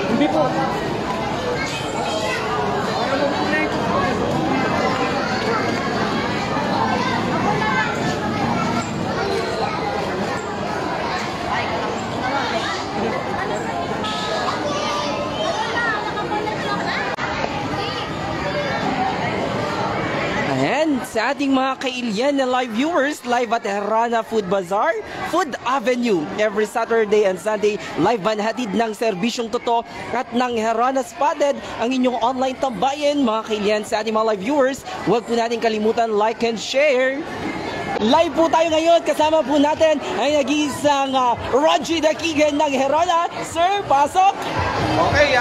Hindi po. Ayan, sa ating mga kailyan na live viewers, live at Herana Food Bazaar, Food Avenue. Every Saturday and Sunday, live van hatid ng serbisyong totoo at ng Herana Spotted, ang inyong online tambayan. Mga kailyan, sa ating mga live viewers, huwag po natin kalimutan like and share. Live po tayo ngayon, kasama po natin ay nag-iisang Roger Dakigan ng Herana. Sir, pasok! Okay,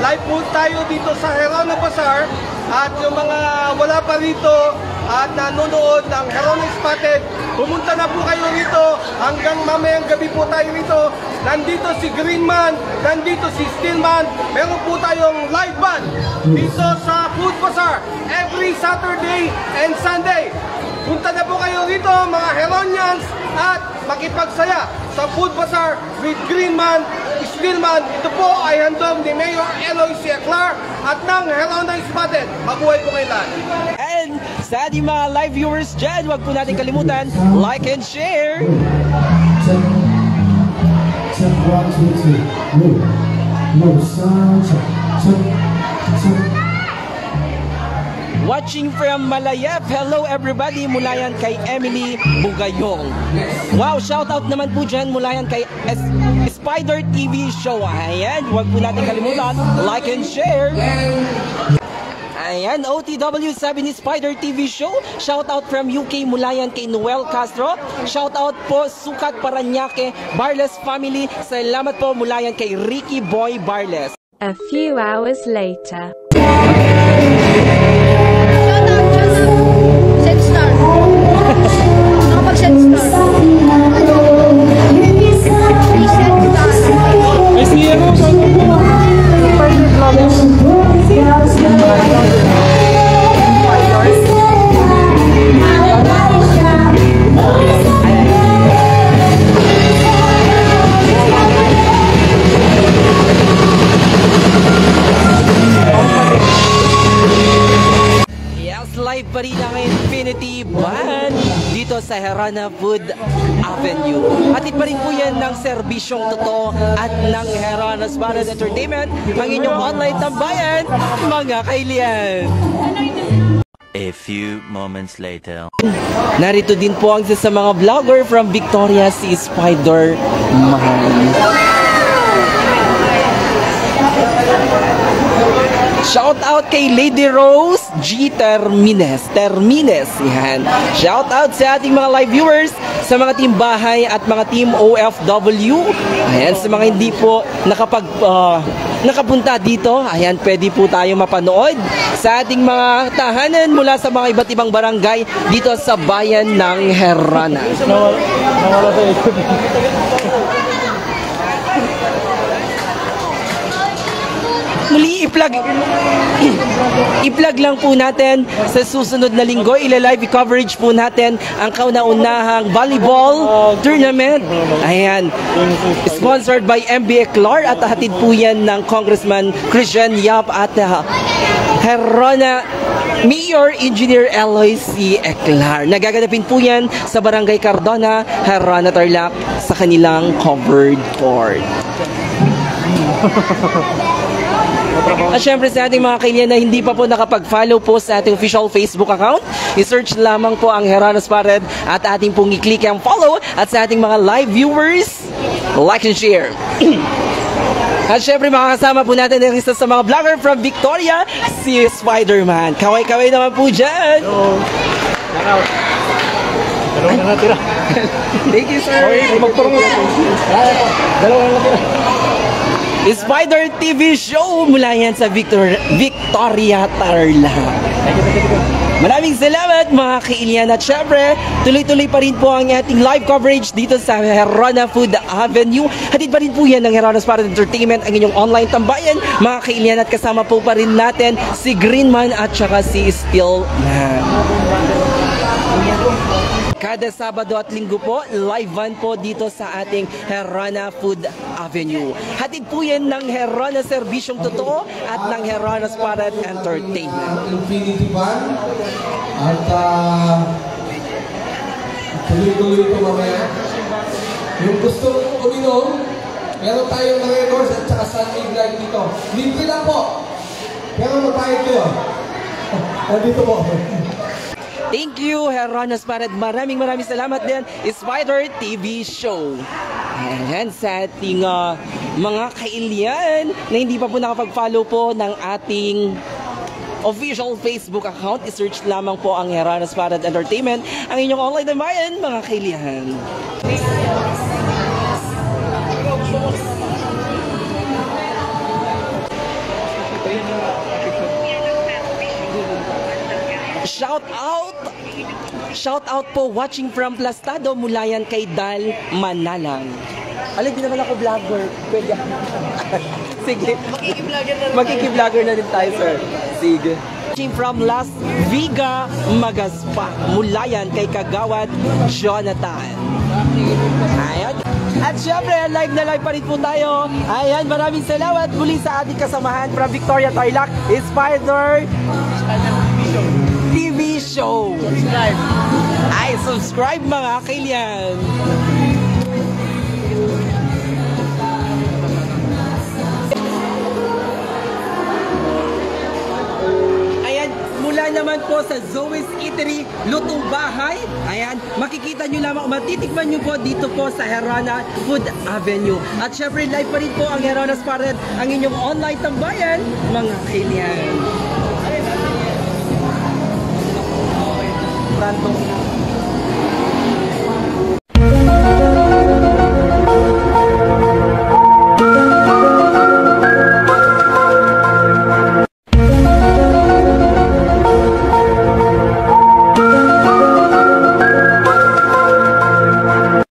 live po tayo dito sa Herana Bazaar. At yung mga wala pa rito at nanonood ng Herana Spotted, pumunta na po kayo rito. Hanggang mamayang gabi po tayo rito. Nandito si Greenman, nandito si Steelman. Meron po tayong live band dito sa Food Bazaar every Saturday and Sunday. Punta na po kayo rito mga Heronians at makipagsaya sa Food Bazaar with Greenman, Steelman. Ito po ay handog ni Mayor Eloy C. Eclar at ng Herana Spotted. Mabuhay po kayo lahat. And sa ating mga live viewers dyan, huwag po natin kalimutan, like and share. Check 1, 2, 3. No sound. Check. Watching from Malayap, hello everybody, mula yan kay Emily Bugayong. Wow, shout out naman po dyan mula yan kay Spider TV Show. Ayan, huwag po natin kalimutan, like and share. Ayan, OTW sabi ni Spider TV Show. Shout out from UK mula yan kay Noel Castro. Shout out po Sukat Paranaque, Barles family. Salamat po mula yan kay Ricky Boy Barles. A few hours later. Set star. Nakapag-set star. Ay, siya mo. Live pa rin ang Infinity Band dito sa Herana Food Avenue. Hatid pa rin po yan ng serbisyong totoo at ng Herana Spotted Entertainment, ang inyong online tambayan, mga kailian. A few moments later. Narito din po ang isa sa mga vlogger from Victoria, si Spider-Man. Shout out kay Lady Rose G. Termines. Yan. Shout out sa ating mga live viewers, sa mga team bahay at mga team OFW. Ayan, sa mga hindi po nakapunta dito, ayan, pwede po tayo mapanood sa ating mga tahanan mula sa mga iba't ibang barangay dito sa bayan ng Herana. Nawala sa ito. Muli i-plug lang po natin sa susunod na linggo, ila-live coverage po natin ang kauna-unahang volleyball tournament. Ayan, sponsored by MB Eclar at hatid po yan ng Congressman Christian Yap at Herana Mayor Engineer Eloy C. Eclar. Nagaganapin po yan sa Barangay Cardona, Herana Tarlac, sa kanilang covered court. At syempre sa ating mga kailyan na hindi pa po nakapag-follow po sa ating official Facebook account, i-search lamang po ang Herana Spotted at ating pong i-click ang follow. At sa ating mga live viewers, like and share. At syempre makakasama po natin ang isa sa mga vlogger from Victoria, si Spider-Man. Kaway-kaway naman po dyan. Dalawa na natira. Thank you, sir. Okay, magpromote. Dalawa na natira. Spider TV Show mula yan sa Victoria, Tarlac. Maraming salamat mga kailyan at syempre tuloy-tuloy pa rin po ang ating live coverage dito sa Herana Food Avenue. Hatid pa rin po yan ng Herana Spotted Entertainment, ang inyong online tambayan mga kailyan, at kasama po pa rin natin si Greenman at saka si Steelman. Kada Sabado at Linggo po, live van po dito sa ating Herana Food Avenue. Hatid po yan ng Herana Serbisyong Totoo at ng Herana Spirit Entertainment. Infinity Van. At tuloy-tuloy ito mamaya. Yung gusto uminom, meron tayong records at saka sunlight light dito. Libre lang po. Kaya magpahit kayo. Dito po. Thank you, Herana Spirit. Maraming salamat din, Spider TV Show. Ayan, sa ating mga kailian na hindi pa po nakapag-follow po ng ating official Facebook account, isearch lamang po ang Herana Spirit Entertainment, ang inyong online damayan, mga kailihan. Shout out po watching from Plastado, mula yan kay Dal Manalang. Alin, di naman ako vlogger. Pwede. Sige. Makiki-vlogger na din tayo, sir. Sige. Watching from Las Viga, Magaspa, mula yan kay Kagawad Jonathan. Ayan. At syempre, live na live pa rin po tayo. Ayan, maraming salamat muli sa ating kasamahan from Victoria, Tarlac, Spider TV Show. Subscribe. Ay, subscribe mga kailian. Ayan, mula naman po sa Zoe's Eatery, Lutong Bahay. Ayan, makikita nyo lamang, matitikman nyo po dito po sa Herana Food Avenue. At syempre, live pa rin po ang Herana Spirit, ang inyong online tambayan, mga kailian. Random